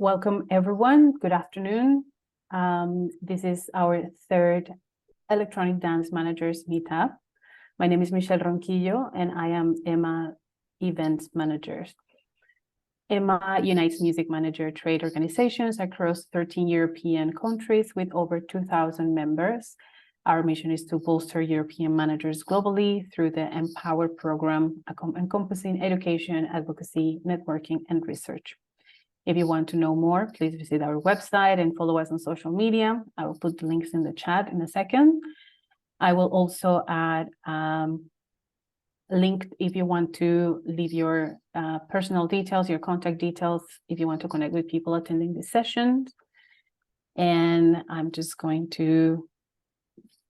Welcome, everyone. Good afternoon. This is our third Electronic Dance Managers Meetup. My name is Michelle Ronquillo, and I am EMA Events Manager. EMA unites music manager trade organizations across 13 European countries with over 2,000 members. Our mission is to bolster European managers globally through the Empower program, encompassing education, advocacy, networking, and research. If you want to know more, please visit our website and follow us on social media. I will put the links in the chat in a second. I will also add link if you want to leave your personal details, your contact details, if you want to connect with people attending this session. And I'm just going to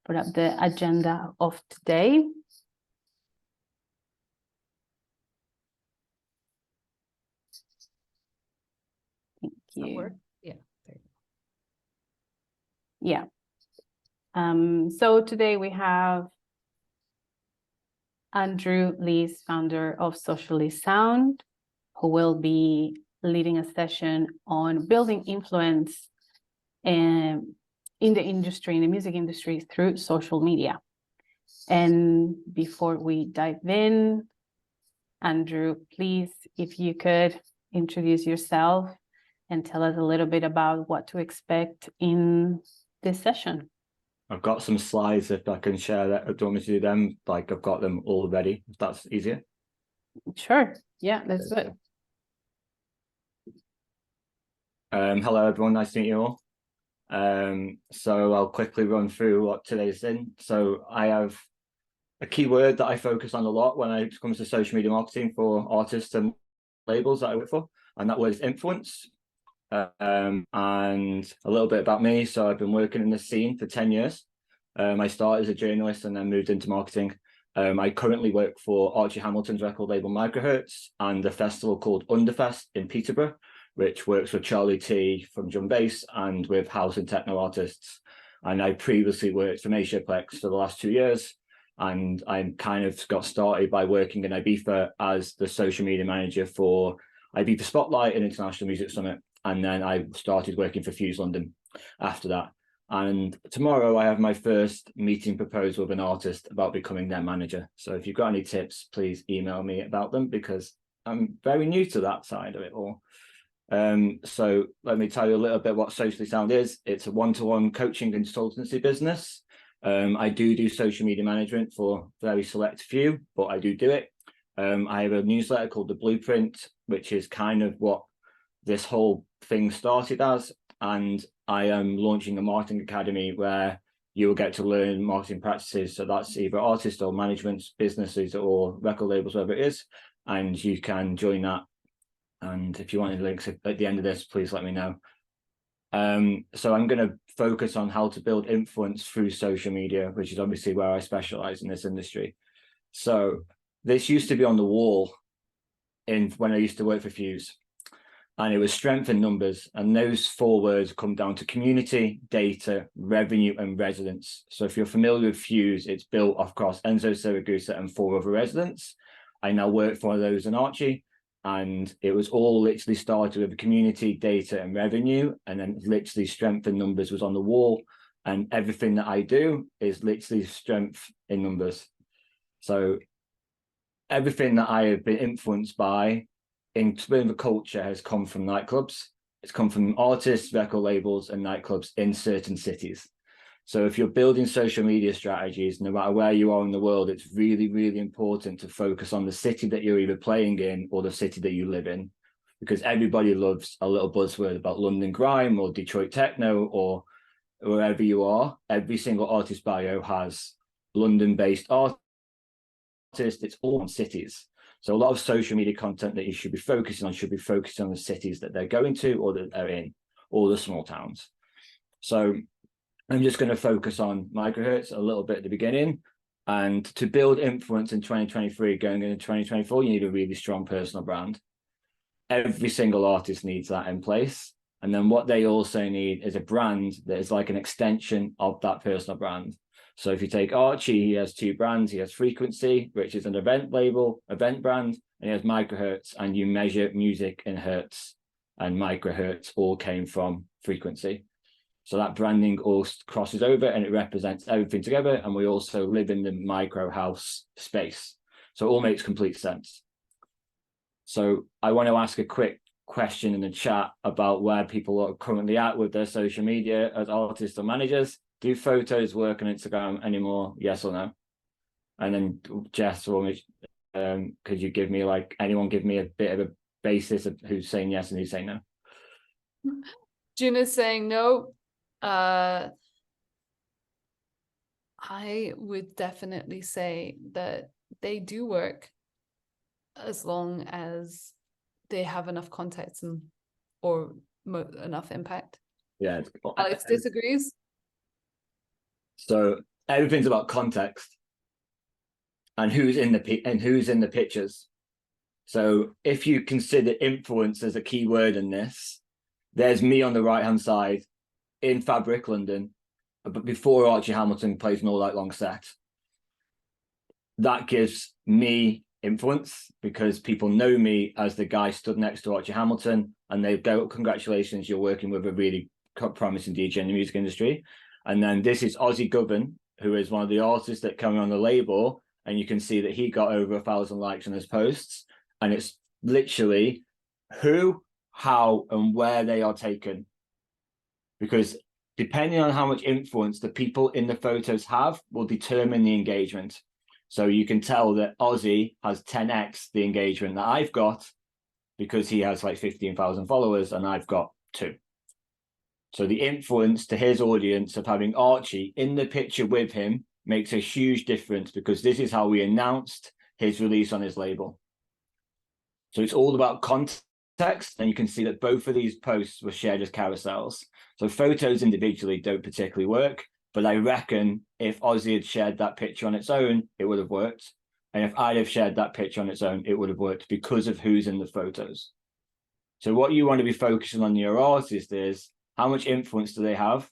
put up the agenda of today. Yeah. Yeah. So today we have Andrew Lees, founder of Socially Sound, who will be leading a session on building influence in the industry, in the music industry, through social media. And before we dive in, Andrew, please, if you could introduce yourself and tell us a little bit about what to expect in this session. I've got some slides if I can share that. Do you want me to do them? Like I've got them all ready, if that's easier. Sure. Yeah, let's do it. Hello, everyone. Nice to meet you all. So I'll quickly run through what today's in. So I have a keyword that I focus on a lot when it comes to social media marketing for artists and labels that I work for, and that word is influence. And a little bit about me. So I've been working in this scene for 10 years. I started as a journalist and then moved into marketing. I currently work for Archie Hamilton's record label Microhertz and a festival called Underfest in Peterborough, which works with Charlie T from drum bass and with house and techno artists. And I previously worked from EACEA for the last 2 years. And I kind of got started by working in Ibiza as the social media manager for Ibiza Spotlight and International Music Summit. And then I started working for Fuse London after that. And tomorrow I have my first meeting proposal with an artist about becoming their manager. So if you've got any tips, please email me about them because I'm very new to that side of it all. So let me tell you a little bit what Socially Sound is. It's a one-to-one coaching and consultancy business. I do social media management for very select few, but I do it. I have a newsletter called The Blueprint, which is kind of what this whole thing started as, and I am launching a marketing academy where you will get to learn marketing practices. So that's either artists or management, businesses or record labels, whatever it is, and you can join that. And if you want any links at the end of this, please let me know. So I'm going to focus on how to build influence through social media, which is obviously where I specialize in this industry. So this used to be on the wall when I used to work for Fuse. And it was strength in numbers. And those 4 words come down to community, data, revenue, and residents. So if you're familiar with Fuse, it's built across Enzo Siragusa and 4 other residents. I now work for those in Archie. And it was all literally started with community, data, and revenue. And then literally strength in numbers was on the wall. And everything that I do is literally strength in numbers. So everything that I have been influenced by in the culture has come from nightclubs. It's come from artists, record labels, and nightclubs in certain cities. So if you're building social media strategies, no matter where you are in the world, it's really, really important to focus on the city that you're either playing in or the city that you live in, because everybody loves a little buzzword about London grime or Detroit techno or wherever you are. Every single artist bio has London-based artists. It's all on cities. So a lot of social media content that you should be focusing on the cities that they're going to or that they're in, or the small towns. So I'm just going to focus on Microhertz a little bit at the beginning. And to build influence in 2023, going into 2024, you need a really strong personal brand. Every single artist needs that in place. And then what they also need is a brand that is like an extension of that personal brand. So if you take Archie, he has 2 brands. He has Frequency, which is an event label, event brand, and he has Microhertz, and you measure music in hertz. and microhertz all came from frequency. So that branding all crosses over and it represents everything together. And we also live in the micro house space. So it all makes complete sense. So I want to ask a quick question in the chat about where people are currently at with their social media as artists or managers. Do photos work on Instagram anymore? Yes or no? And then Jess, or could you give me, like, anyone give me a bit of a basis of who's saying yes and who's saying no? Gina's saying no. I would definitely say that they do work as long as they have enough context and or enough impact. Yeah. Alex disagrees. So everything's about context and who's in the pictures. So if you consider influence as a key word in this, there's me on the right hand side in Fabric London, but before Archie Hamilton plays an All Night Long set. That gives me influence because people know me as the guy stood next to Archie Hamilton, and they go, congratulations, you're working with a really promising DJ in the music industry. And then this is Ozzy Govan, who is one of the artists that come on the label, and you can see that he got over 1,000 likes on his posts, and it's literally who, how, and where they are taken. Because depending on how much influence the people in the photos have will determine the engagement. So you can tell that Ozzy has 10x the engagement that I've got because he has like 15,000 followers and I've got 2. So the influence to his audience of having Archie in the picture with him makes a huge difference, because this is how we announced his release on his label. So it's all about context, and you can see that both of these posts were shared as carousels. So photos individually don't particularly work, but I reckon if Ozzy had shared that picture on its own, it would have worked. And if I'd have shared that picture on its own, it would have worked because of who's in the photos. So what you want to be focusing on your artist is how much influence do they have?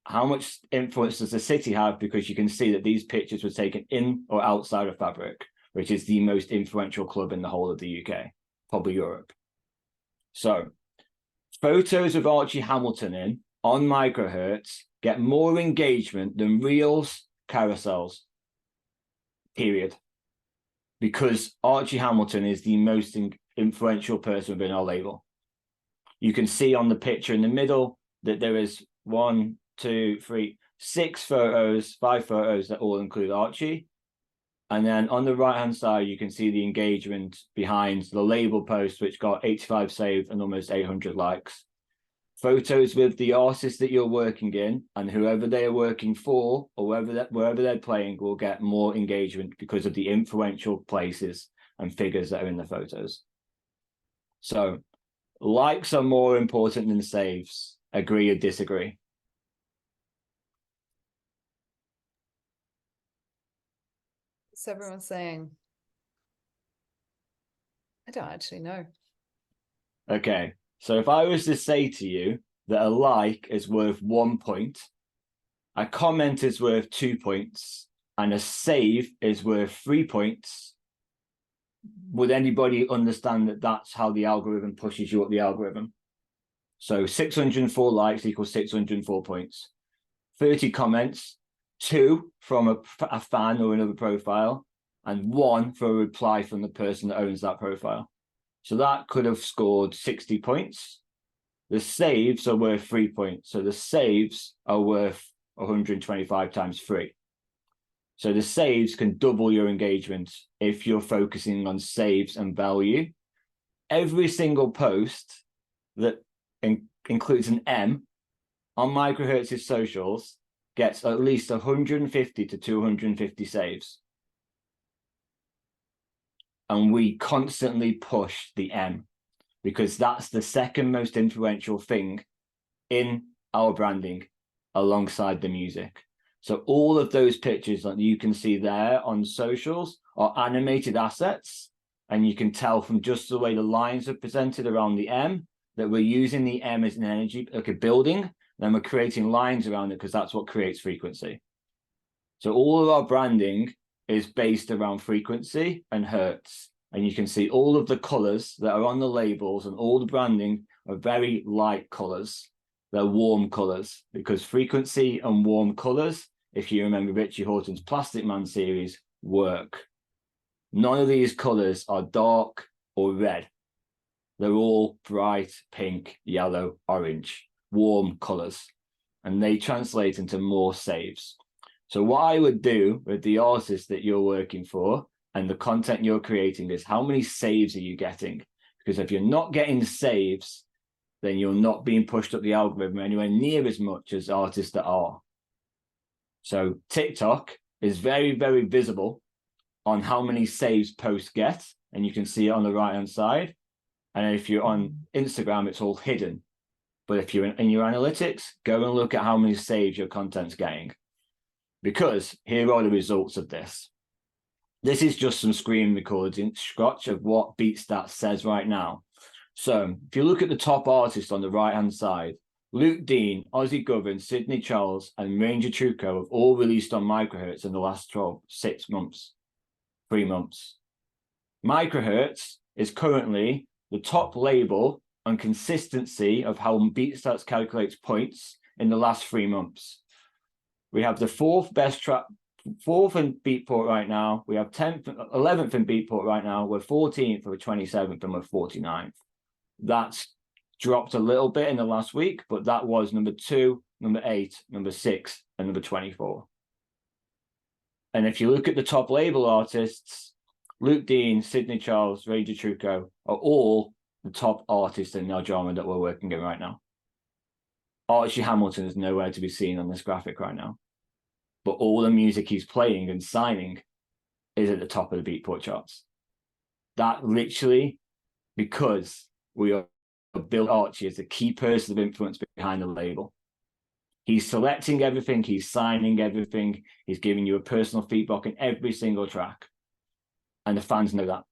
How much influence does the city have? Because you can see that these pictures were taken in or outside of Fabric, which is the most influential club in the whole of the UK, probably Europe. So photos of Archie Hamilton in on microhertz get more engagement than reels, carousels, period. Because Archie Hamilton is the most influential person within our label. You can see on the picture in the middle that there is 1, 2, 3, 6 photos, 5 photos that all include Archie. And then on the right-hand side, you can see the engagement behind the label post, which got 85 saved and almost 800 likes. Photos with the artists that you're working in and whoever they are working for or wherever they're playing will get more engagement because of the influential places and figures that are in the photos. So likes are more important than saves. Agree or disagree? What's everyone saying? I don't actually know. Okay, so if I was to say to you that a like is worth 1 point, a comment is worth 2 points, and a save is worth 3 points, would anybody understand that that's how the algorithm pushes you up the algorithm? So 604 likes equals 604 points. 30 comments, 2 from a fan or another profile, and 1 for a reply from the person that owns that profile. So that could have scored 60 points. The saves are worth 3 points. So the saves are worth 125 times 3. So the saves can double your engagement if you're focusing on saves and value. Every single post that includes an M on Microhertz's socials gets at least 150 to 250 saves. And we constantly push the M because that's the second most influential thing in our branding alongside the music. So all of those pictures that you can see there on socials are animated assets. And you can tell from just the way the lines are presented around the M that we're using the M as an energy, like a building, then we're creating lines around it because that's what creates frequency. So all of our branding is based around frequency and hertz. and you can see all of the colors that are on the labels and all the branding are very light colors. They're warm colors because frequency and warm colors, if you remember Richie Hawtin's Plastic Man series, work. None of these colors are dark or red. They're all bright pink, yellow, orange, warm colors, and they translate into more saves. So what I would do with the artist that you're working for and the content you're creating is how many saves are you getting? Because if you're not getting saves, then you're not being pushed up the algorithm anywhere near as much as artists that are. So TikTok is very, very visible on how many saves posts get, and you can see it on the right-hand side. And if you're on Instagram, it's all hidden. But if you're in your analytics, go and look at how many saves your content's getting. Because here are the results of this. This is just some screen recording scotch of what BeatStats says right now. So if you look at the top artists on the right-hand side, Luke Dean, Ozzy Govern, Sydney Charles, and Ranger Trucco have all released on Microhertz in the last 3 months. Microhertz is currently the top label on consistency of how BeatStats calculates points in the last 3 months. We have the fourth in Beatport right now. We have 11th in Beatport right now. We're 14th, we're 27th, and we're 49th. That's dropped a little bit in the last week, but that was number 2, number 8, number 6, and number 24. And if you look at the top label artists, Luke Dean, Sydney Charles, Ranger Trucco are all the top artists in their genre that we're working in right now. Archie Hamilton is nowhere to be seen on this graphic right now, but all the music he's playing and signing is at the top of the Beatport charts. That literally, because we are built Archie as the key person of influence behind the label. He's selecting everything, he's signing everything, he's giving you a personal feedback in every single track. And the fans know that.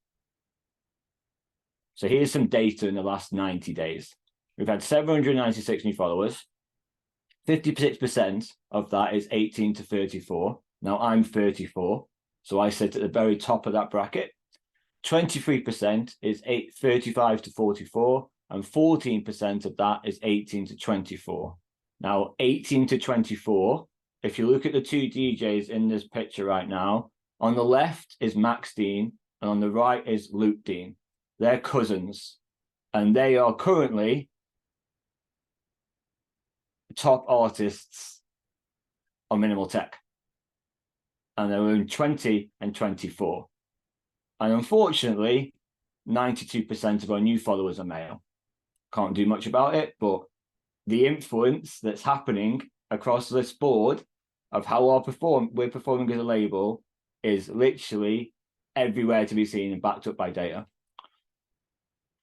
So here's some data in the last 90 days. We've had 796 new followers. 56% of that is 18 to 34. Now I'm 34, so I sit at the very top of that bracket. 23% is 35 to 44, and 14% of that is 18 to 24. Now, 18 to 24, if you look at the two DJs in this picture right now, on the left is Max Dean, and on the right is Luke Dean. They're cousins, and they are currently top artists on Minimal Tech. And they're in 20 and 24. And unfortunately, 92% of our new followers are male. Can't do much about it, but the influence that's happening across this board of how we're performing as a label is literally everywhere to be seen and backed up by data.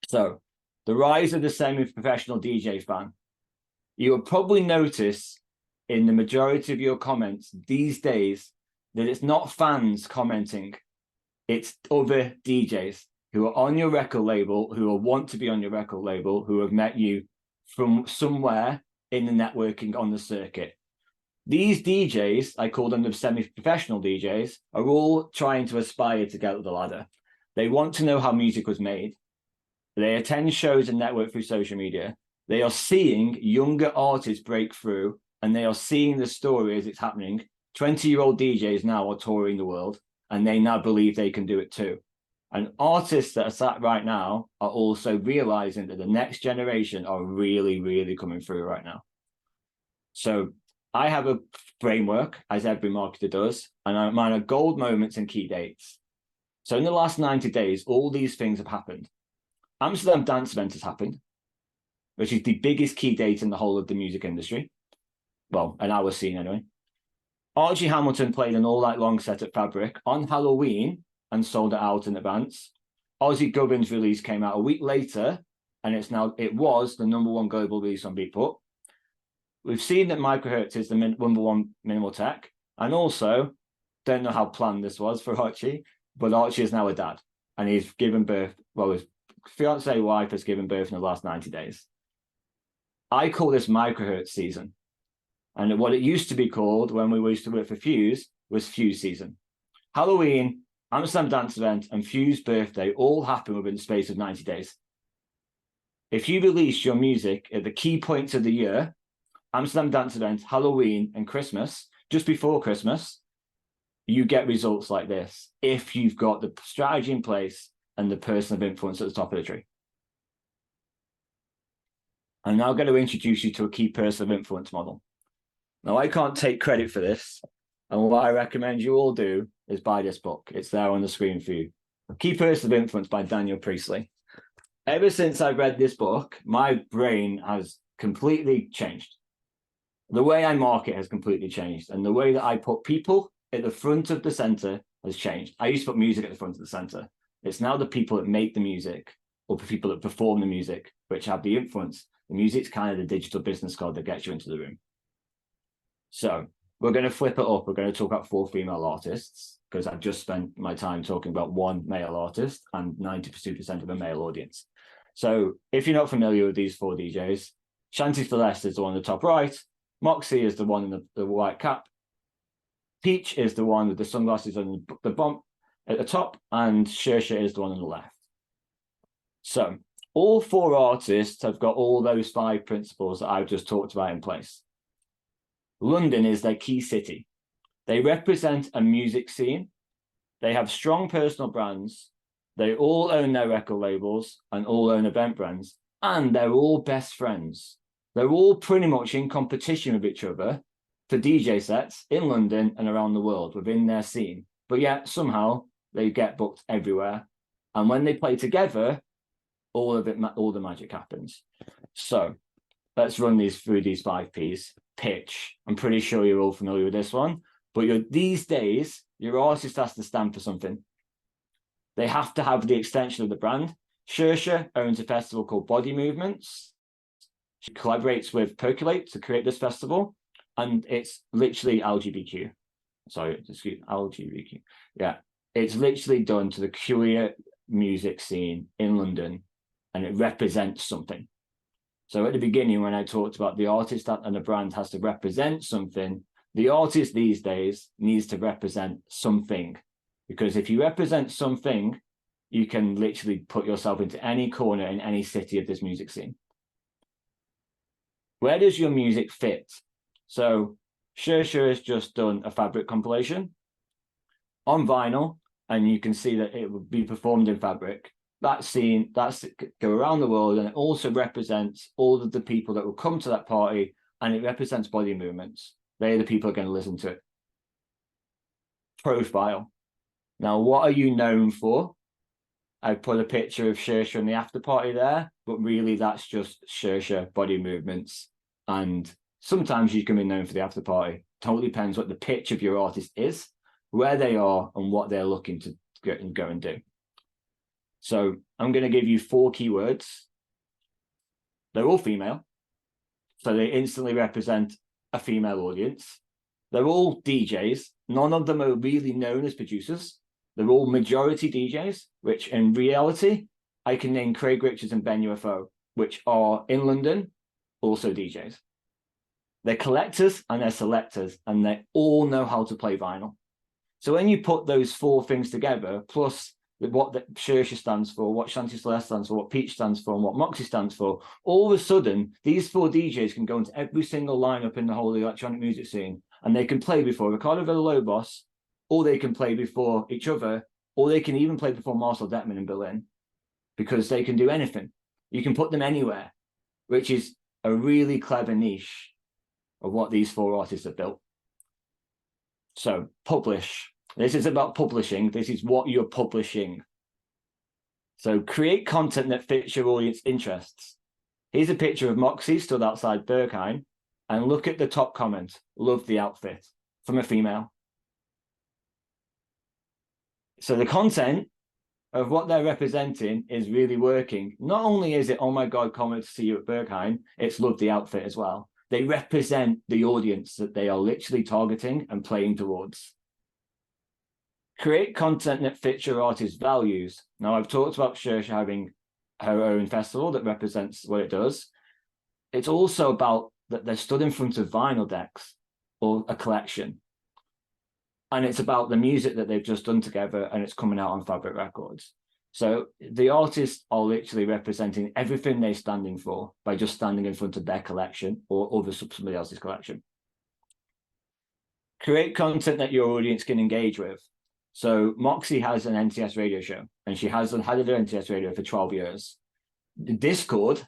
So the rise of the semi-professional DJ fan. You will probably notice in the majority of your comments these days that it's not fans commenting, it's other DJs who are on your record label, who want to be on your record label, who have met you from somewhere in the networking on the circuit. These DJs, I call them the semi-professional DJs, are all trying to aspire to get up the ladder. They want to know how music was made. They attend shows and network through social media. They are seeing younger artists break through, and they are seeing the story as it's happening. 20-year-old DJs now are touring the world, and they now believe they can do it too. And artists that are sat right now are also realizing that the next generation are really, really coming through right now. So I have a framework, as every marketer does, and mine are gold moments and key dates. So in the last 90 days, all these things have happened. Amsterdam Dance Event has happened, which is the biggest key date in the whole of the music industry. Well, in our scene anyway. Archie Hamilton played an all-night long set at Fabric on Halloween and sold it out in advance. Ozzy Govern's release came out a week later, and it was the #1 global release on Beatport. We've seen that Microhertz is the #1 minimal tech, and also, don't know how planned this was for Archie, but Archie is now a dad, and he's given birth, well, his fiancée wife has given birth in the last 90 days. I call this Microhertz season. And what it used to be called when we used to work for Fuse was Fuse season. Halloween Amsterdam Dance Event, and Few's birthday all happen within the space of 90 days. If you release your music at the key points of the year, Amsterdam Dance Event, Halloween, and Christmas, just before Christmas, you get results like this if you've got the strategy in place and the person of influence at the top of the tree. I'm now going to introduce you to a key person of influence model. Now, I can't take credit for this, and what I recommend you all do is buy this book. It's there on the screen for you. Key Person of Influence by Daniel Priestley. Ever since I've read this book, my brain has completely changed. The way I market has completely changed, and the way that I put people at the front of the center has changed. I used to put music at the front of the center. It's now the people that make the music, or the people that perform the music, which have the influence. The music's kind of the digital business card that gets you into the room. So we're going to flip it up. We're going to talk about 4 female artists, because I've just spent my time talking about 1 male artist and 92% of a male audience. So if you're not familiar with these 4 DJs, Shanti Celeste is the one on the top right, Moxie is the one in the white cap, Peach is the one with the sunglasses on the bump at the top, and Shersha is the one on the left. So all 4 artists have got all those 5 principles that I've just talked about in place. London is their key city. They represent a music scene. They have strong personal brands. They all own their record labels and all own event brands. And they're all best friends. They're all pretty much in competition with each other for DJ sets in London and around the world within their scene. But yet somehow they get booked everywhere. And when they play together, all the magic happens. So let's run through these 5 Ps. Pitch. I'm pretty sure you're all familiar with this one, but these days, your artist has to stand for something. They have to have the extension of the brand. Shersha owns a festival called Body Movements. She collaborates with Percolate to create this festival, and it's literally LGBTQ. Sorry, excuse LGBTQ. Yeah, it's literally done to the queer music scene in London, and it represents something. So at the beginning, when I talked about the artist and the brand has to represent something, the artist these days needs to represent something. Because if you represent something, you can literally put yourself into any corner in any city of this music scene. Where does your music fit? So Shersha has just done a fabric compilation on vinyl, and you can see that it will be performed in fabric. That's go around the world, and it also represents all of the people that will come to that party, and it represents Body Movements. They're the people who are going to listen to it. Profile. Now, what are you known for? I put a picture of Shersha in the after party there, but really that's just Shersha, Body Movements. And sometimes you can be known for the after party. Totally depends what the pitch of your artist is, where they are, and what they're looking to go and do. So I'm going to give you 4 keywords. They're all female, so they instantly represent a female audience. They're all DJs. None of them are really known as producers. They're all majority DJs, which in reality, I can name Craig Richards and Ben UFO, which are in London, also DJs. They're collectors and they're selectors, and they all know how to play vinyl. So when you put those 4 things together, plus what the Shersha stands for, what Shanti Celeste stands for, what Peach stands for, and what Moxie stands for, all of a sudden, these 4 DJs can go into every single lineup in the whole electronic music scene, and they can play before Ricardo Villalobos, or they can play before each other, or they can even play before Marcel Detman in Berlin, because they can do anything. You can put them anywhere, which is a really clever niche of what these 4 artists have built. So publish. This is about publishing. This is what you're publishing. So create content that fits your audience interests. Here's a picture of Moxie stood outside Berghain, and look at the top comment, love the outfit, from a female. So the content of what they're representing is really working. Not only is it, oh my God, comment to see you at Berghain, it's love the outfit as well. They represent the audience that they are literally targeting and playing towards. Create content that fits your artist's values. Now, I've talked about Shersha having her own festival that represents what it does. It's also about that they're stood in front of vinyl decks or a collection. And it's about the music that they've just done together, and it's coming out on Fabric Records. So the artists are literally representing everything they're standing for by just standing in front of their collection or somebody else's collection. Create content that your audience can engage with. So Moxie has an NTS radio show, and she has had her NTS radio for 12 years. The Discord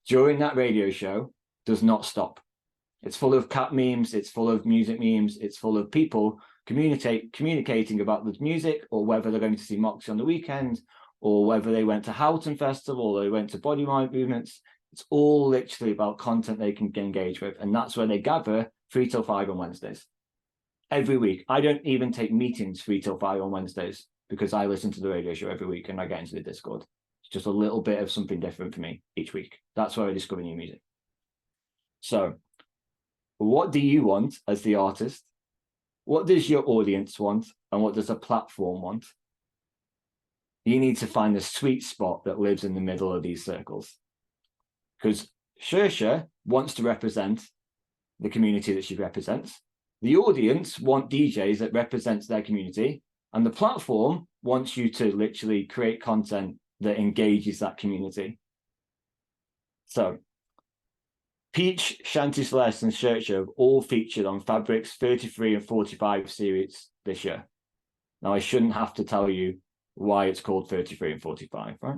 during that radio show does not stop. It's full of cat memes, it's full of music memes, it's full of people communicating about the music, or whether they're going to see Moxie on the weekend, or whether they went to Houghton Festival, or they went to Body Mind Movements. It's all literally about content they can engage with. And that's where they gather 3 till 5 on Wednesdays. Every week. I don't even take meetings 3 till 5 on Wednesdays, because I listen to the radio show every week and I get into the Discord. It's just a little bit of something different for me each week. That's where I discover new music. So what do you want as the artist? What does your audience want? And what does a platform want? You need to find the sweet spot that lives in the middle of these circles. Because EACEA wants to represent the community that she represents. The audience want DJs that represents their community. And the platform wants you to literally create content that engages that community. So Peach, Shanty Celeste, and EACEA have all featured on Fabric's 33 and 45 series this year. Now, I shouldn't have to tell you why it's called 33 and 45, right?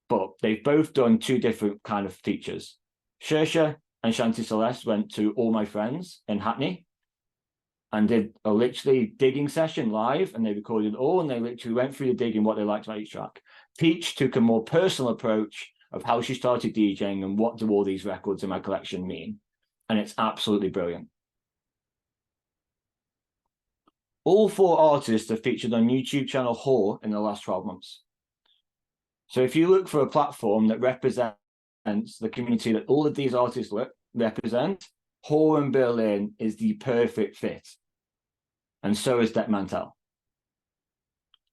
But they've both done 2 different kind of features. EACEA and Shanty Celeste went to All My Friends in Hackney and did a literally digging session live, and they recorded all, and they literally went through the digging, what they liked about each track. Peach took a more personal approach of how she started DJing and what do all these records in my collection mean. And it's absolutely brilliant. All 4 artists have featured on YouTube channel Whore in the last 12 months. So if you look for a platform that represents the community that all of these artists represent, Whore in Berlin is the perfect fit. And so is Det Mantel.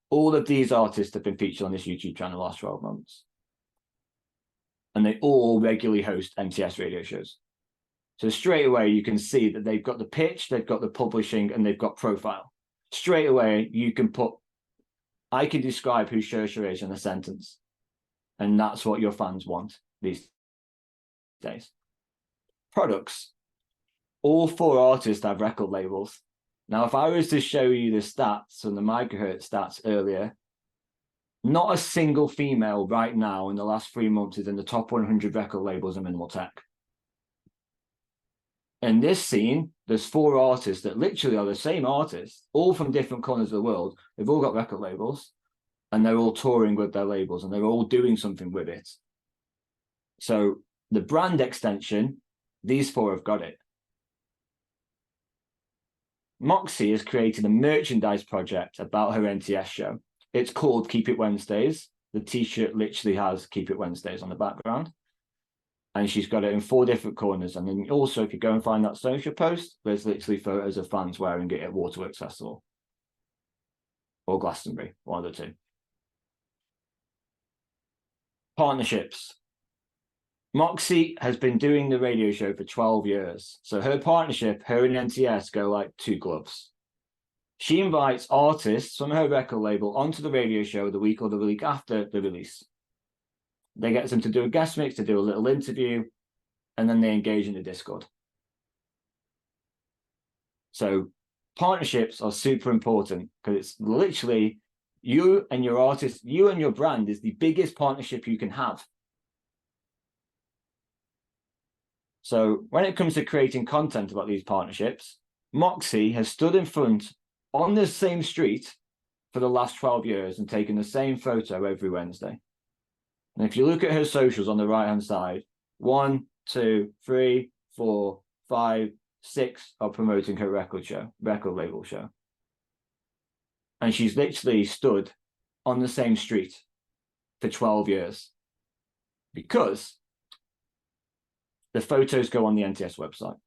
All of these artists have been featured on this YouTube channel the last 12 months. And they all regularly host MTS radio shows. So straight away, you can see that they've got the pitch, they've got the publishing, and they've got profile. Straight away, you can put, I can describe who EACEA is in a sentence. And that's what your fans want these days. Products. All 4 artists have record labels. Now, if I was to show you the stats and the megahertz stats earlier, not a single female right now in the last 3 months is in the top 100 record labels in minimal tech. In this scene, there's 4 artists that literally are the same artists, all from different corners of the world. They've all got record labels, and they're all touring with their labels, and they're all doing something with it. So the brand extension, these 4 have got it. Moxie has created a merchandise project about her NTS show. It's called Keep It Wednesdays. The t-shirt literally has Keep It Wednesdays on the background. And she's got it in 4 different corners. And then also, if you go and find that social post, there's literally photos of fans wearing it at Waterworks Festival. Or Glastonbury, one of the 2. Partnerships. Moxie has been doing the radio show for 12 years. So her partnership, her and NTS go like 2 gloves. She invites artists from her record label onto the radio show the week or the week after the release. They get them to do a guest mix, to do a little interview, and then they engage in the Discord. So partnerships are super important because it's literally you and your artist, you and your brand is the biggest partnership you can have. So when it comes to creating content about these partnerships, Moxie has stood in front on the same street for the last 12 years and taken the same photo every Wednesday. And if you look at her socials on the right-hand side, 1, 2, 3, 4, 5, 6 are promoting her record label show. And she's literally stood on the same street for 12 years because the photos go on the NTS website.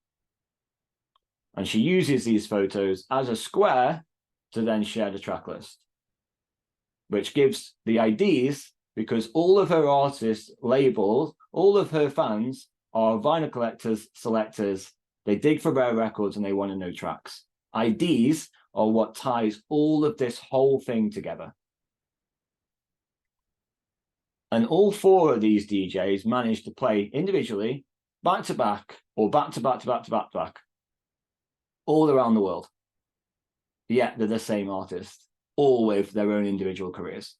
And she uses these photos as a square to then share the track list, which gives the IDs because all of her artists labels, all of her fans are vinyl collectors, selectors, They dig for rare records and they want to know tracks. IDs are what ties all of this whole thing together. And all 4 of these DJs managed to play individually, back to back, or back to back to back to back to back, all around the world. Yet they're the same artist, all with their own individual careers.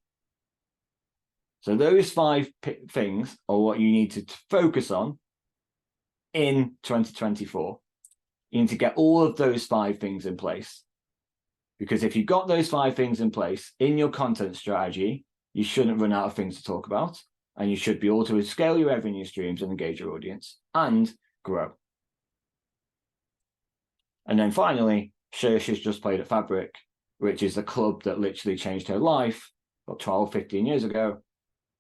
So those 5 things are what you need to focus on in 2024. You need to get all of those 5 things in place. Because if you've got those 5 things in place in your content strategy, you shouldn't run out of things to talk about, and you should be able to scale your revenue streams and engage your audience and grow. And then finally, Saoirse's just played at Fabric, which is the club that literally changed her life about 12, 15 years ago.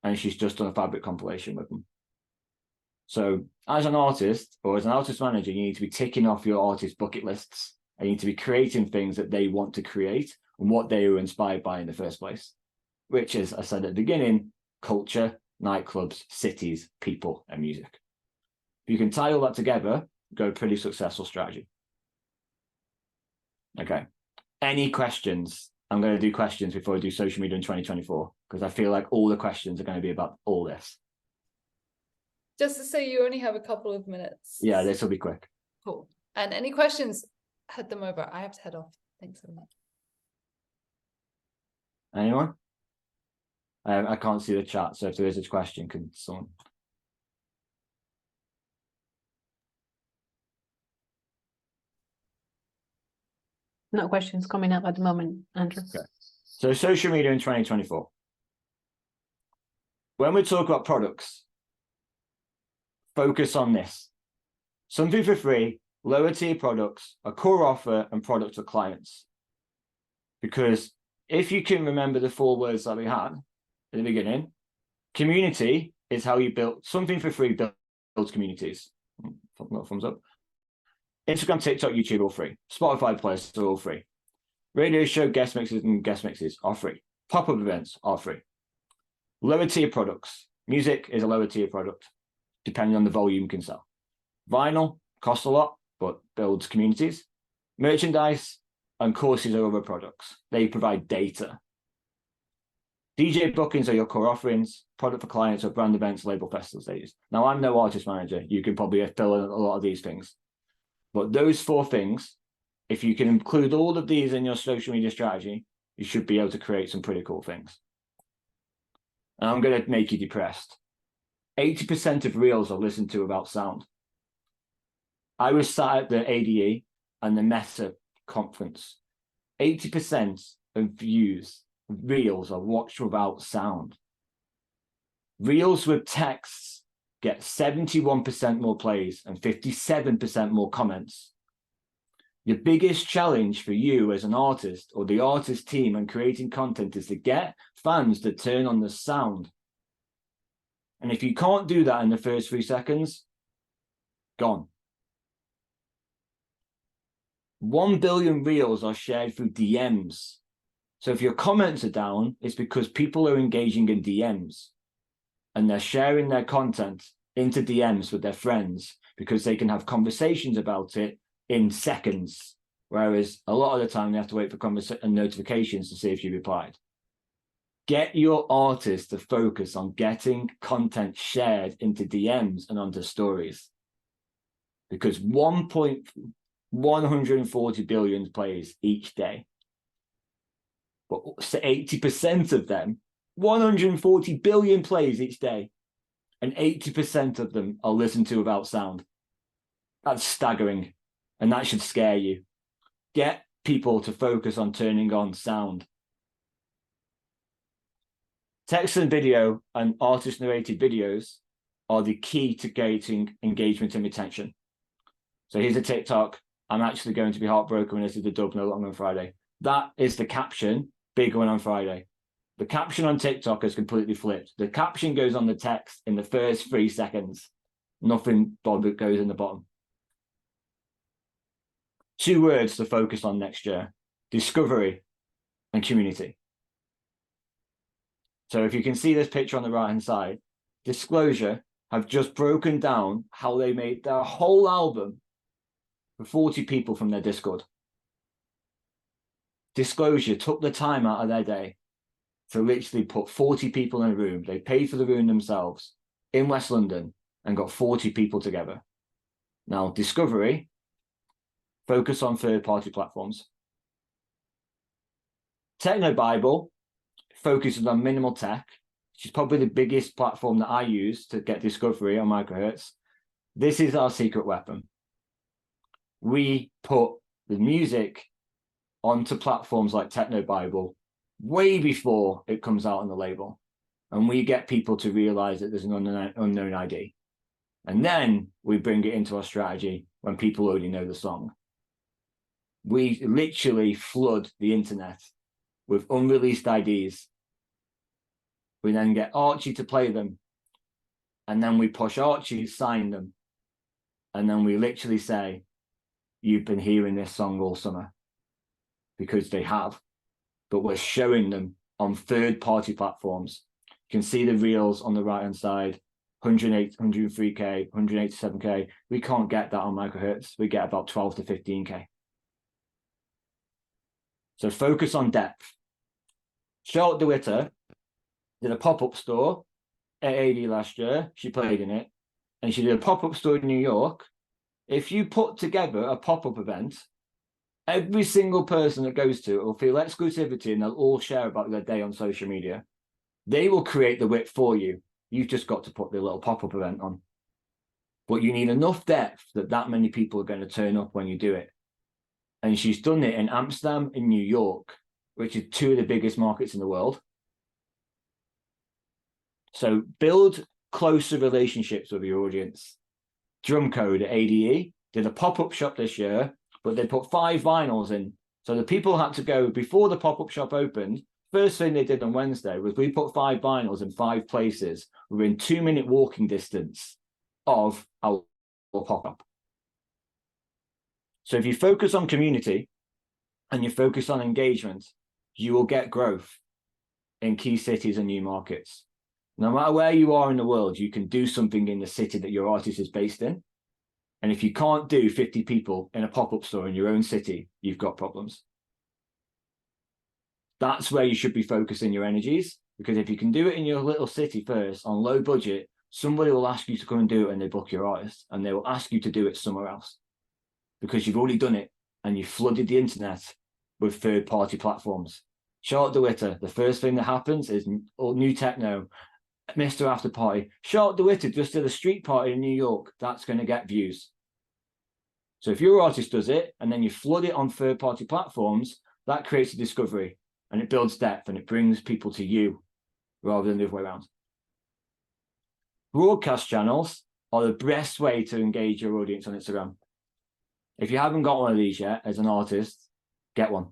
And she's just done a Fabric compilation with them. So as an artist or as an artist manager, you need to be ticking off your artist bucket lists, and you need to be creating things that they want to create and what they were inspired by in the first place, which is, I said at the beginning, culture, nightclubs, cities, people, and music. If you can tie all that together, go a pretty successful strategy. Okay. Any questions? I'm going to do questions before I do social media in 2024, because I feel like all the questions are going to be about all this. Just to say, you only have a couple of minutes. Yeah, this will be quick. Cool. And any questions, head them over. I have to head off. Thanks so much. Anyone? I can't see the chat, so if there is a question, can someone? No questions coming up at the moment, Andrew. Okay. So social media in 2024. When we talk about products, focus on this. Something for free, lower tier products, a core offer, and product to clients. Because if you can remember the 4 words that we had at the beginning, community is how you build something for free, builds communities. Not thumbs up. Instagram, TikTok, YouTube, all free. Spotify playlists are all free. Radio show guest mixes and guest mixes are free. Pop-up events are free. Lower tier products. Music is a lower tier product, depending on the volume you can sell. Vinyl costs a lot, but builds communities. Merchandise and courses are other products. They provide data. DJ bookings are your core offerings. Product for clients or brand events, label festival stages. Now, I'm no artist manager. You can probably fill in a lot of these things. But those 4 things, if you can include all of these in your social media strategy, you should be able to create some pretty cool things. And I'm going to make you depressed. 80% of reels are listened to without sound. I was sat at the ADE and the Meta conference. 80% of reels are watched without sound. Reels with texts get 71% more plays and 57% more comments. Your biggest challenge for you as an artist or the artist team and creating content is to get fans to turn on the sound. And if you can't do that in the first 3 seconds, gone. 1 billion reels are shared through DMs. So if your comments are down, it's because people are engaging in DMs and they're sharing their content into DMs with their friends because they can have conversations about it in seconds. Whereas a lot of the time they have to wait for notifications to see if you replied. Get your artists to focus on getting content shared into DMs and onto stories. Because 140 billion plays each day. But 80% of them, 140 billion plays each day, and 80% of them are listened to without sound. That's staggering, and that should scare you. Get people to focus on turning on sound. Text and video and artist-narrated videos are the key to getting engagement and retention. So here's a TikTok. I'm actually going to be heartbroken when this is the dub no longer on Friday. That is the caption, big one on Friday. The caption on TikTok is completely flipped. The caption goes on the text in the first 3 seconds. Nothing bothered goes in the bottom. 2 words to focus on next year: discovery and community. So if you can see this picture on the right-hand side, Disclosure have just broken down how they made their whole album for 40 people from their Discord. Disclosure took the time out of their day to literally put 40 people in a room. They paid for the room themselves in West London and got 40 people together. Now, Discovery focus on third-party platforms. Techno Bible focuses on minimal tech, which is probably the biggest platform that I use to get Discovery on Microhertz. This is our secret weapon. We put the music onto platforms like Techno Bible way before it comes out on the label. And we get people to realize that there's an unknown ID. And then we bring it into our strategy when people already know the song. We literally flood the internet with unreleased IDs. We then get Archie to play them. And then we push Archie to sign them. And then we literally say, you've been hearing this song all summer. Because they have. But we're showing them on third-party platforms. You can see the reels on the right-hand side, 108, 103K, 187K. We can't get that on Microhertz. We get about 12 to 15K. So focus on depth. Charlotte DeWitter did a pop-up store at AD last year. She played in it. And she did a pop-up store in New York. If you put together a pop-up event, every single person that goes to it will feel exclusivity and they'll all share about their day on social media. They will create the whip for you. You've just got to put the little pop-up event on. But you need enough depth that many people are going to turn up when you do it. And she's done it in Amsterdam and New York, which are two of the biggest markets in the world. So build closer relationships with your audience. Drumcode at ADE did a pop-up shop this year, but they put 5 vinyls in. So the people had to go before the pop-up shop opened. First thing they did on Wednesday was we put 5 vinyls in 5 places within 2-minute walking distance of our pop-up. So if you focus on community and you focus on engagement, you will get growth in key cities and new markets. No matter where you are in the world, you can do something in the city that your artist is based in. And if you can't do 50 people in a pop-up store in your own city, you've got problems. That's where you should be focusing your energies, because if you can do it in your little city first on low budget, somebody will ask you to come and do it and they book your artist, and they will ask you to do it somewhere else because you've already done it and you flooded the internet with third-party platforms. Charlotte DeWitter, the first thing that happens is new techno, Mr. After Party. Charlotte DeWitter just did a street party in New York. That's going to get views. So if your artist does it and then you flood it on third-party platforms, that creates a discovery and it builds depth and it brings people to you rather than the other way around. Broadcast channels are the best way to engage your audience on Instagram. If you haven't got one of these yet as an artist, get one.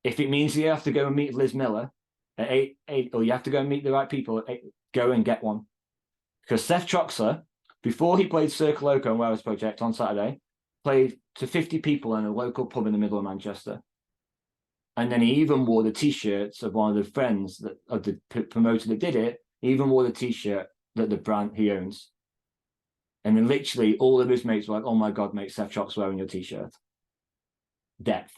If it means you have to go and meet Liz Miller at 8, or you have to go and meet the right people at 8, go and get one. Because Seth Troxler, before he played Circle Loco and Wearers Project on Saturday, played to 50 people in a local pub in the middle of Manchester. And then he even wore the T-shirts of one of the friends of the promoter that did it. He even wore the T-shirt that the brand he owns. And then literally all of his mates were like, oh my God, mate, Seth Troxler wearing your T-shirt. Depth.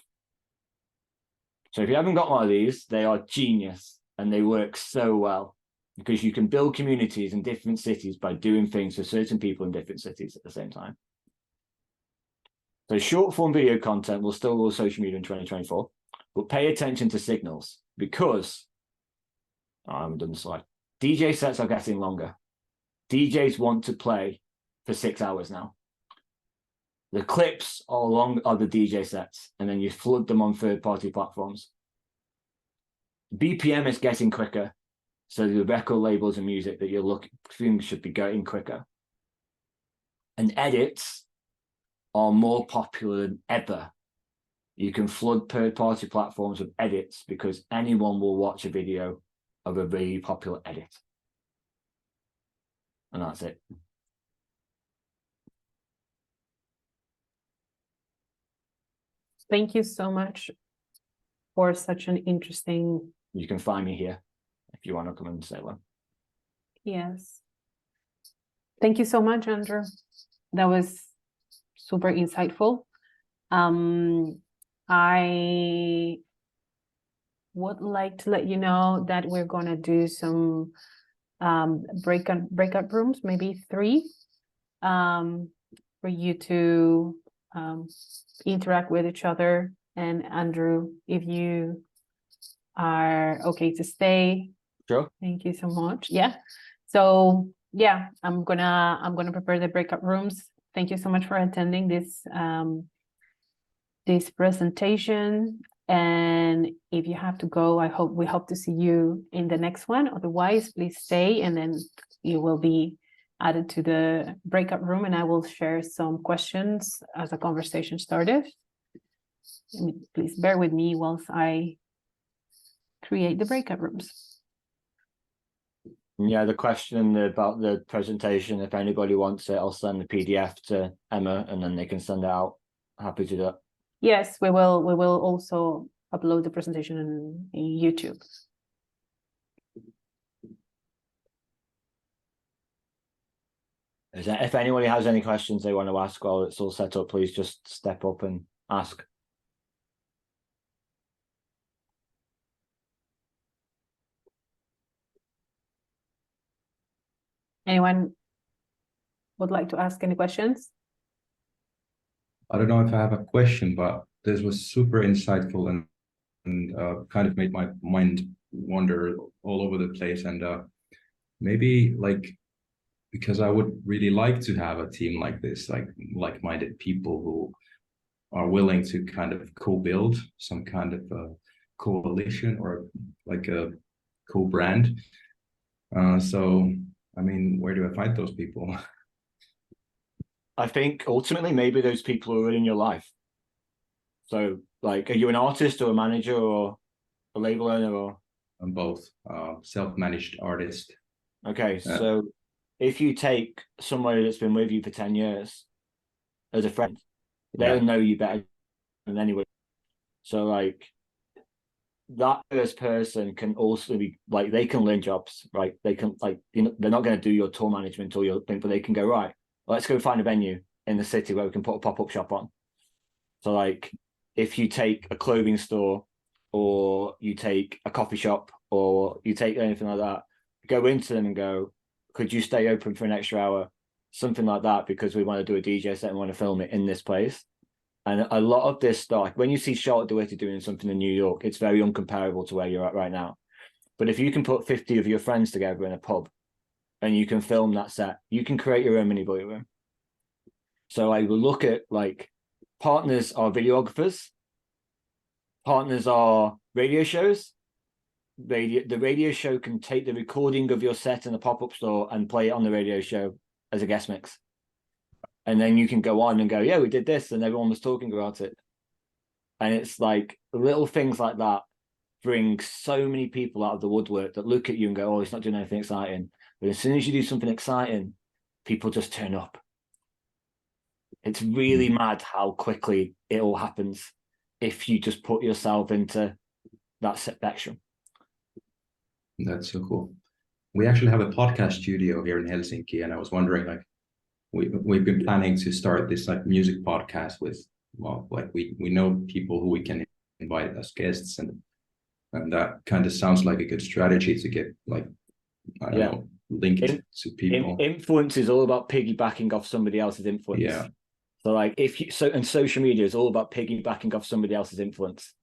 So if you haven't got one of these, they are genius and they work so well because you can build communities in different cities by doing things for certain people in different cities at the same time. So short form video content will still rule social media in 2024, but pay attention to signals because, I haven't done the slide, DJ sets are getting longer. DJs want to play for 6 hours now. The clips are the DJ sets, and then you flood them on third-party platforms. BPM is getting quicker, so the record labels and music that you're looking for should be getting quicker. And edits are more popular than ever. You can flood third-party platforms with edits because anyone will watch a video of a really popular edit. And that's it. Thank you so much for such an interesting... You can find me here if you want to come and say one. Yes. Thank you so much, Andrew. That was super insightful. I would like to let you know that we're gonna do some breakout rooms, maybe 3, for you to interact with each other. And Andrew, if you are okay to stay. Sure. Thank you so much. Yeah. So yeah, I'm gonna prepare the breakout rooms. Thank you so much for attending this presentation. And if you have to go, we hope to see you in the next one. Otherwise, please stay, and then you will be added to the breakout room, and I will share some questions as a conversation started. Please bear with me whilst I create the breakout rooms. Yeah, the question about the presentation, if anybody wants it, I'll send the PDF to Emma and then they can send it out. Happy to do that. Yes, we will also upload the presentation in YouTube. If anybody has any questions they want to ask while it's all set up, please just step up and ask. Anyone would like to ask any questions? I don't know if I have a question, but this was super insightful and kind of made my mind wander all over the place. And maybe like, because I would really like to have a team like this, like-minded people who are willing to kind of co-build some kind of a coalition or like a co-brand. So, I mean, where do I find those people? I think ultimately maybe those people are in your life. So like, are you an artist or a manager or a label owner or? I'm both, self-managed artist. Okay, so if you take somebody that's been with you for 10 years as a friend, they'll know you better than anyone. So like that first person can also be like, they can learn jobs, right? They can like, you know, they're not going to do your tour management or your thing, but they can go, right, let's go find a venue in the city where we can put a pop-up shop on. So like if you take a clothing store or you take a coffee shop or you take anything like that, go into them and go, could you stay open for an extra hour? Something like that, because we want to do a DJ set and want to film it in this place. And a lot of this stuff, like when you see Charlotte DeWitt doing something in New York, it's very uncomparable to where you're at right now. But if you can put 50 of your friends together in a pub and you can film that set, you can create your own mini boiler room. So I will look at like partners are videographers, partners are radio shows. The radio show can take the recording of your set in a pop-up store and play it on the radio show as a guest mix. And then you can go on and go, yeah, we did this, and everyone was talking about it. And it's like little things like that bring so many people out of the woodwork that look at you and go, oh, it's not doing anything exciting. But as soon as you do something exciting, people just turn up. It's really mad how quickly it all happens if you just put yourself into that spectrum. That's so cool. We actually have a podcast studio here in Helsinki, and I was wondering, like, we've been planning to start this like music podcast with, well, like we know people who we can invite as guests, and that kind of sounds like a good strategy to get like, I don't know, linked to people. Influence is all about piggybacking off somebody else's influence. Yeah. So like and social media is all about piggybacking off somebody else's influence.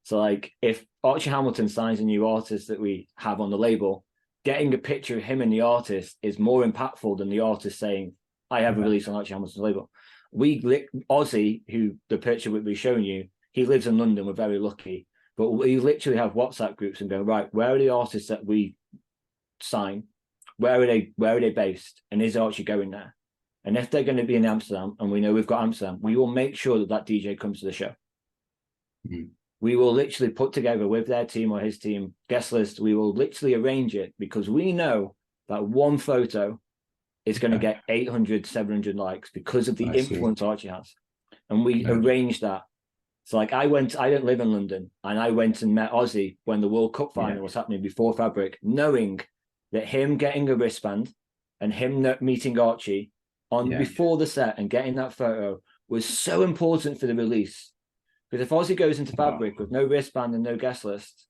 So like if Archie Hamilton signs a new artist that we have on the label, getting a picture of him and the artist is more impactful than the artist saying, I have a release on Archie Hamilton's label. Ozzy, who the picture we'll be showing you, he lives in London. We're very lucky. But we literally have WhatsApp groups and go, right, where are the artists that we sign? Where are they based? And is Archie going there? And if they're going to be in Amsterdam, and we know we've got Amsterdam, we will make sure that DJ comes to the show. Mm-hmm. We will literally put together with their team or his team guest list. We will literally arrange it because we know that one photo is going to get 800, 700 likes because of the influence Archie has. And we arranged that. So like I don't live in London, and I went and met Ozzy when the World Cup final was happening before Fabric, knowing that him getting a wristband and him meeting Archie before the set and getting that photo was so important for the release. Because if Ozzy goes into Fabric with no wristband and no guest list,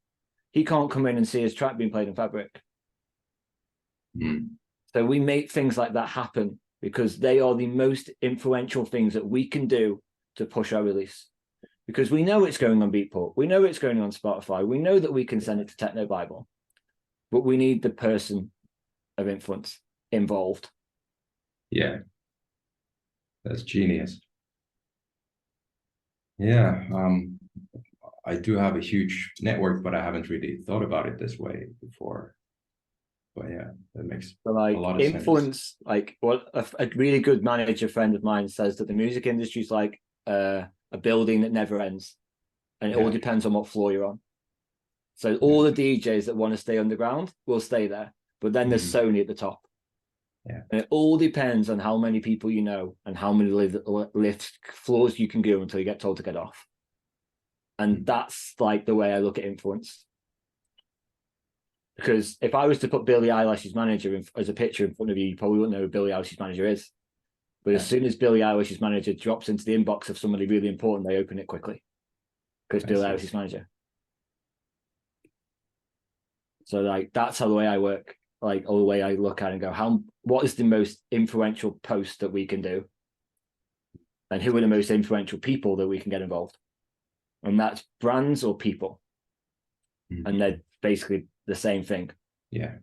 he can't come in and see his track being played in Fabric. So we make things like that happen because they are the most influential things that we can do to push our release. Because we know it's going on Beatport, we know it's going on Spotify, we know that we can send it to Techno Bible, but we need the person of influence involved. Yeah, that's genius. Yeah, I do have a huge network, but I haven't really thought about it this way before. But yeah, that makes So like a lot of influence, sense. like what a really good manager friend of mine says that the music industry is like a building that never ends, and it all depends on what floor you're on. So all the DJs that want to stay underground will stay there, but then there's Sony at the top. Yeah, and it all depends on how many people you know and how many lift floors you can go until you get told to get off. And that's like the way I look at influence. Because if I was to put Billie Eilish's manager as a picture in front of you, you probably wouldn't know who Billie Eilish's manager is. But as soon as Billie Eilish's manager drops into the inbox of somebody really important, they open it quickly because Billie Eilish's manager. So like that's how the way I work, like all the way I look at it and go, what is the most influential post that we can do? And who are the most influential people that we can get involved? And that's brands or people. And they're basically the same thing. Yeah.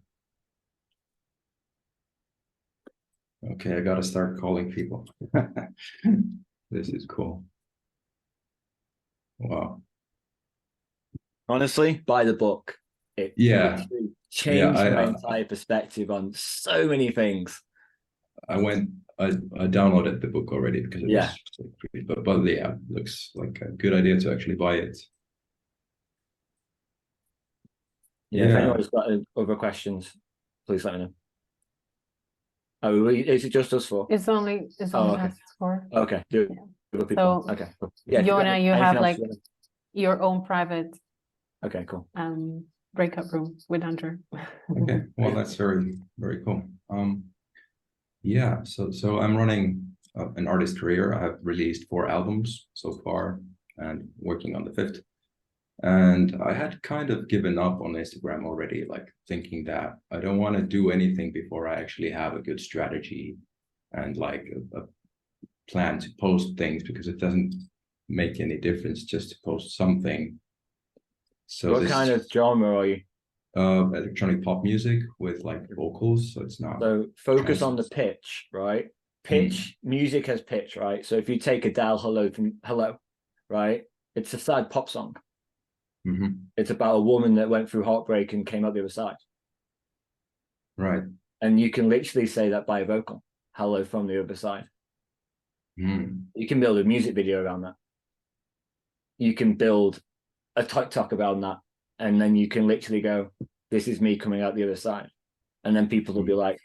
Okay, I gotta start calling people. This is cool. Wow. Honestly, buy the book. It changed my entire perspective on so many things. I downloaded the book already because it was free, but yeah, looks like a good idea to actually buy it. If anyone's got other questions, please let me know. Oh, is it just us four? It's only us four. Okay. So okay. Cool. Yona, you have like your own private cool. breakout room with Hunter. Okay, well that's very, very cool. Yeah, so I'm running an artist career. I have released 4 albums so far and working on the 5th. And I had kind of given up on Instagram already, like thinking that I don't want to do anything before I actually have a good strategy and like a plan to post things, because it doesn't make any difference just to post something. So what kind of genre are you? Electronic pop music with like vocals, so it's not. So focus on the pitch, right? Pitch, music has pitch, right? So if you take Adele, Hello, right? It's a sad pop song. It's about a woman that went through heartbreak and came out the other side. Right. And you can literally say that by a vocal. Hello from the other side. You can build a music video around that. You can build a TikTok around that. And then you can literally go, this is me coming out the other side. And then people will be like,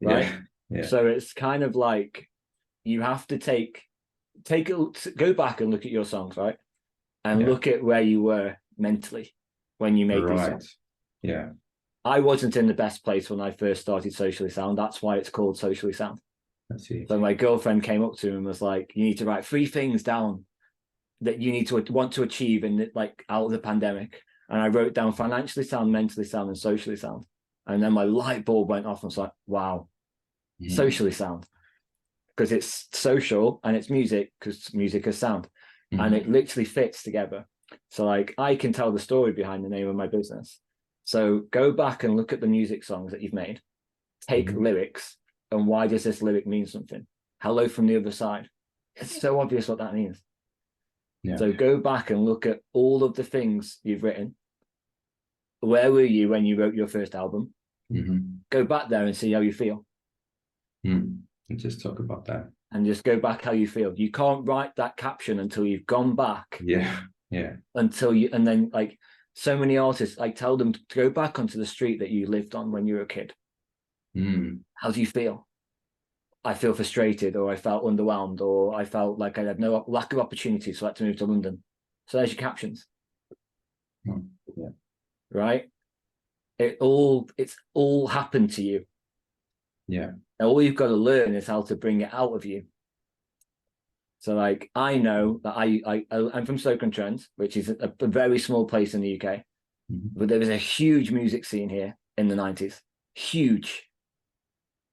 right? Yeah. So it's kind of like you have to go back and look at your songs, right? And look at where you were mentally when you made these songs. Yeah. I wasn't in the best place when I first started Socially Sound. That's why it's called Socially Sound. I see. So my girlfriend came up to me and was like, you need to write 3 things down that you need to want to achieve in like out of the pandemic. And I wrote down financially sound, mentally sound, and socially sound. And then my light bulb went off and was like, wow, socially sound. Because it's social and it's music, because music is sound. And it literally fits together. So like I can tell the story behind the name of my business. So go back and look at the music songs that you've made. Take lyrics, and why does this lyric mean something? Hello from the other side. It's so obvious what that means. Yeah. So go back and look at all of the things you've written. Where were you when you wrote your first album? Go back there and see how you feel. And just talk about that. And just go back how you feel. You can't write that caption until you've gone back. Yeah. And then like so many artists, like tell them to go back onto the street that you lived on when you were a kid. How do you feel? I feel frustrated, or I felt underwhelmed, or I felt like I had no lack of opportunity, so I had to move to London. So there's your captions. Right? It's all happened to you. Yeah. And all you've got to learn is how to bring it out of you. So like I know that I'm from Stoke-on-Trent, which is a very small place in the UK, but there was a huge music scene here in the 90s. Huge.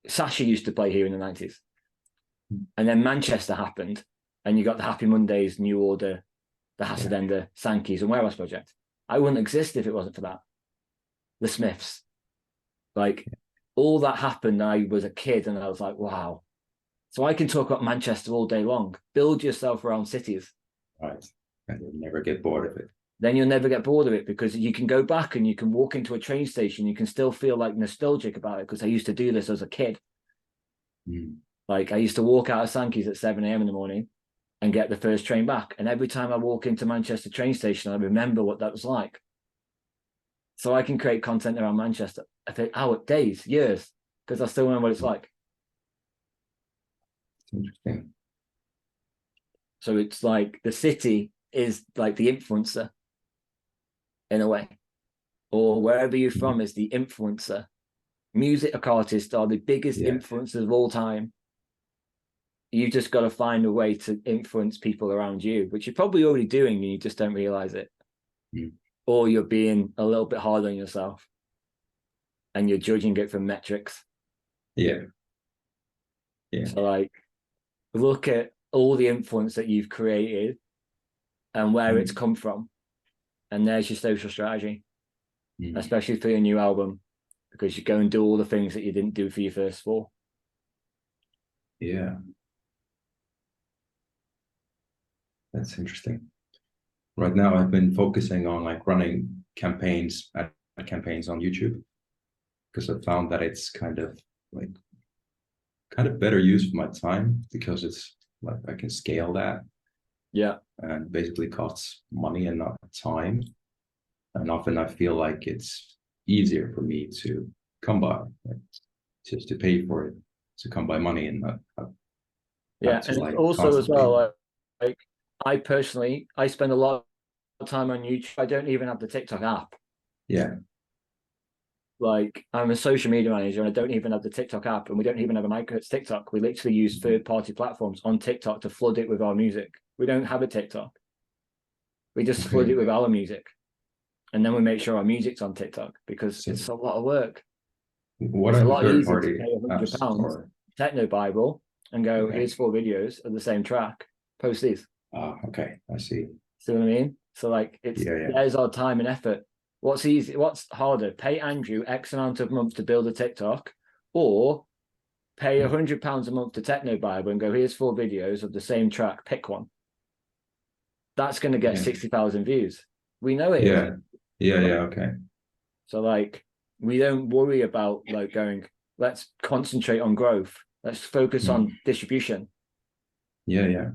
Sasha used to play here in the 90s. And then Manchester happened, and you got the Happy Mondays, New Order, the Hacienda, Sankeys, and Warehouse Project. I wouldn't exist if it wasn't for that. The Smiths. Like, all that happened, I was a kid, and I was like, wow. So I can talk about Manchester all day long. Build yourself around cities. Right. And you'll never get bored of it. Then you'll never get bored of it, because you can go back and you can walk into a train station. You can still feel like nostalgic about it, because I used to do this as a kid. Like I used to walk out of Sankey's at 7 a.m. in the morning and get the first train back. And every time I walk into Manchester train station, I remember what that was like. So I can create content around Manchester. I think days, years, because I still remember what it's like. Interesting. So it's like the city is like the influencer in a way, or wherever you're from is the influencer. Music artists are the biggest influencers of all time. You just got to find a way to influence people around you, which you're probably already doing and you just don't realize it. Or you're being a little bit hard on yourself and you're judging it from metrics. Yeah. So like, look at all the influence that you've created and where it's come from. And there's your social strategy, especially for your new album, because you go and do all the things that you didn't do for your first four. Yeah. That's interesting. Right now, I've been focusing on like running campaigns on YouTube, because I found that it's kind of better use of my time, because it's like I can scale that. Yeah. And basically costs money and not time. And often I feel like it's easier for me to come by, just to pay for it, to come by money and not and it's like also as well, like I personally, I spend a lot of time on YouTube. I don't even have the TikTok app. Yeah. Like I'm a social media manager and I don't even have the TikTok app, and we don't even have a micro TikTok. We literally use third-party platforms on TikTok to flood it with our music. We don't have a TikTok. We just flood it with our music. And then we make sure our music's on TikTok, because it's a lot of work. What it's are a the lot easier third-party to pay £100 apps? Techno Bible and go, here's 4 videos of the same track. Post these. Okay, I see. See what I mean? So like there's our time and effort. What's easy? What's harder? Pay Andrew X amount of months to build a TikTok, or pay £100 a month to Techno Bible and go, here's 4 videos of the same track. Pick one. That's going to get 60,000 views. We know it. Okay. So like we don't worry about like going, let's concentrate on growth. Let's focus on distribution. So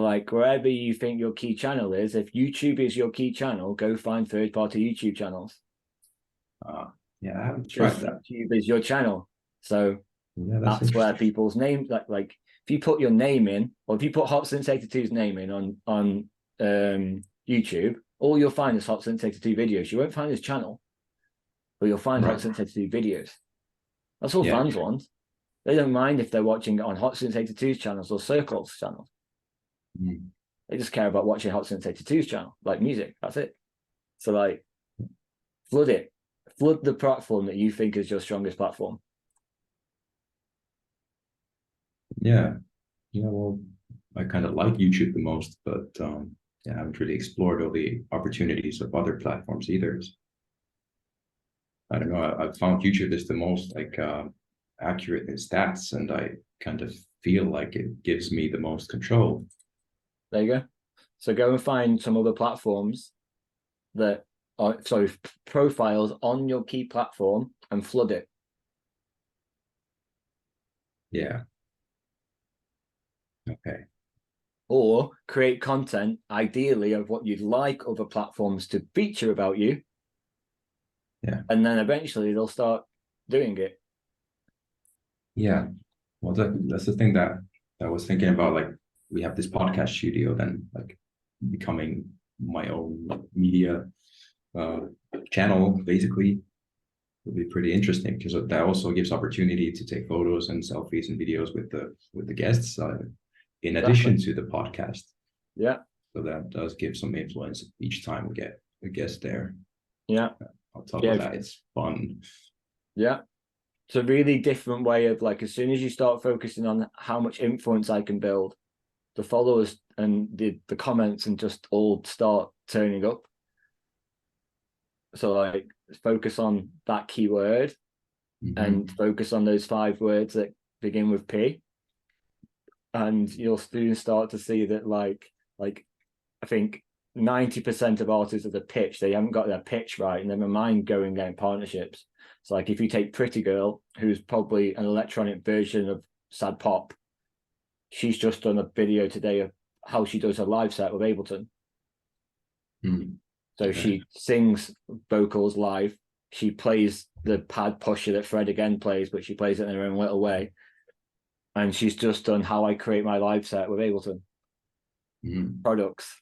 like wherever you think your key channel is, if YouTube is your key channel, go find third-party YouTube channels. I haven't tried that. YouTube is your channel. So that's where people's names, like if you put your name in, or if you put Hot Since 82's name in on YouTube, all you'll find is Hot Since 82 videos. You won't find his channel, but you'll find Hot Since 82 videos. That's all fans want. They don't mind if they're watching it on Hot Since 82's channels or Circle's channels. They just care about watching Hot Since 82's channel, like music. That's it. So like, flood it. Flood the platform that you think is your strongest platform. Well, I kind of like YouTube the most, but I haven't really explored all the opportunities of other platforms either. I don't know. I found YouTube is the most accurate in stats, and I kind of feel like it gives me the most control. There you go. So go and find some other platforms that are profiles on your key platform and flood it. Okay. Or create content, ideally, of what you'd like other platforms to feature about you. And then eventually they'll start doing it. Well, that's the thing that I was thinking about. Like, we have this podcast studio, then like becoming my own media channel, basically, would be pretty interesting, because that also gives opportunity to take photos and selfies and videos with the guests. in addition to the podcast. Yeah. So that does give some influence each time we get a guest there. Yeah. On top Yeah. of that, it's fun. Yeah. It's a really different way of, like, as soon as you start focusing on how much influence I can build, the followers and the comments and just all start turning up. So like focus on that keyword and focus on those 5 words that begin with P. And you'll soon start to see that like I think 90% of artists of the pitch, they haven't got their pitch right, and never mind going getting partnerships. So like if you take Pretty Girl, who's probably an electronic version of Sad Pop, she's just done a video today of how she does her live set with Ableton. So she sings vocals live. She plays the pad pusher that Fred again plays, but she plays it in her own little way. And she's just done how I create my live set with Ableton. Products,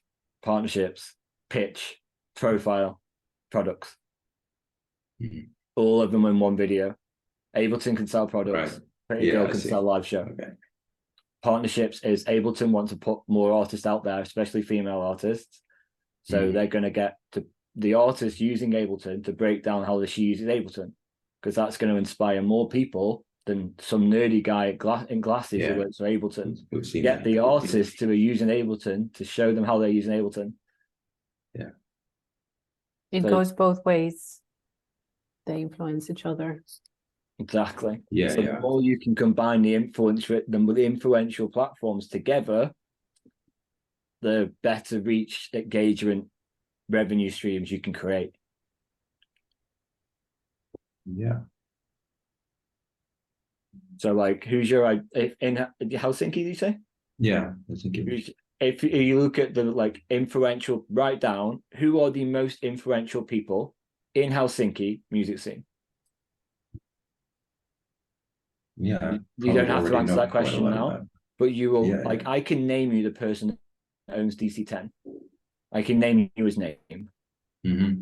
partnerships, pitch, profile, products. All of them in one video. Ableton can sell products. Right. Pretty Girl can sell live show. Okay. Partnerships is Ableton wants to put more artists out there, especially female artists. So they're going to get to the artist using Ableton to break down how she uses Ableton, because that's going to inspire more people than some nerdy guy in glasses who works for Ableton. Get the artists who are using Ableton to show them how they're using Ableton. Yeah. It goes both ways. They influence each other. Exactly. Yeah. So the more you can combine the influential platforms together, the better reach, engagement, revenue streams you can create. Yeah. So like, who's your, in Helsinki, did you say? Yeah, Helsinki. If you look at the like influential, write down who are the most influential people in Helsinki music scene. Yeah. You don't have to answer that question now, but you will, like, I can name you the person that owns DC-10. I can name you his name.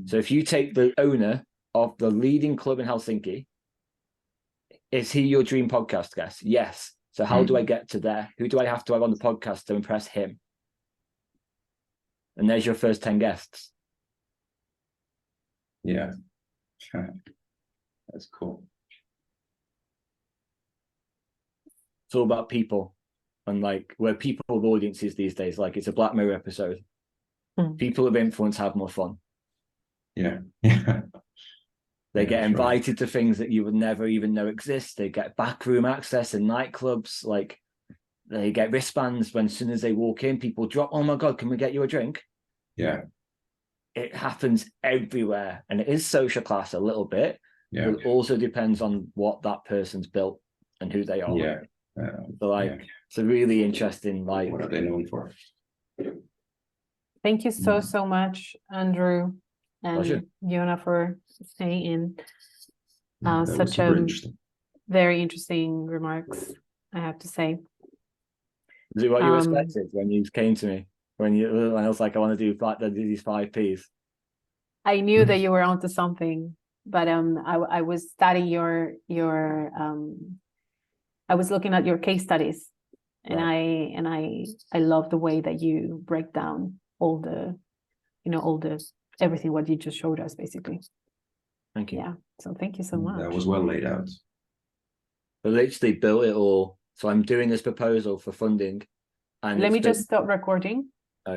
So if you take the owner of the leading club in Helsinki, is he your dream podcast guest? Yes. So how do I get to there? Who do I have to have on the podcast to impress him? And there's your first 10 guests. Yeah. That's cool. It's all about people, and like where people have audiences these days, like it's a Black Mirror episode. People of influence have more fun. Yeah. They get invited to things that you would never even know exist. They get backroom access in nightclubs. Like they get wristbands when as soon as they walk in, people drop, "Oh my God, can we get you a drink?" Yeah. It happens everywhere. And it is social class a little bit, but it also depends on what that person's built and who they are. Yeah. So like it's a really interesting, like, what are they known for? Thank you so much, Andrew and Yona, for staying in. Such a very interesting remarks, I have to say. Is it what you expected when you came to me? When I was like, I want to do these 5 Ps. I knew that you were onto something, but I was studying your I was looking at your case studies, and I love the way that you break down all the, everything what you just showed us, basically. Thank you. Yeah. So thank you so much. That was well laid out. I literally built it all. So I'm doing this proposal for funding. And let me just stop recording.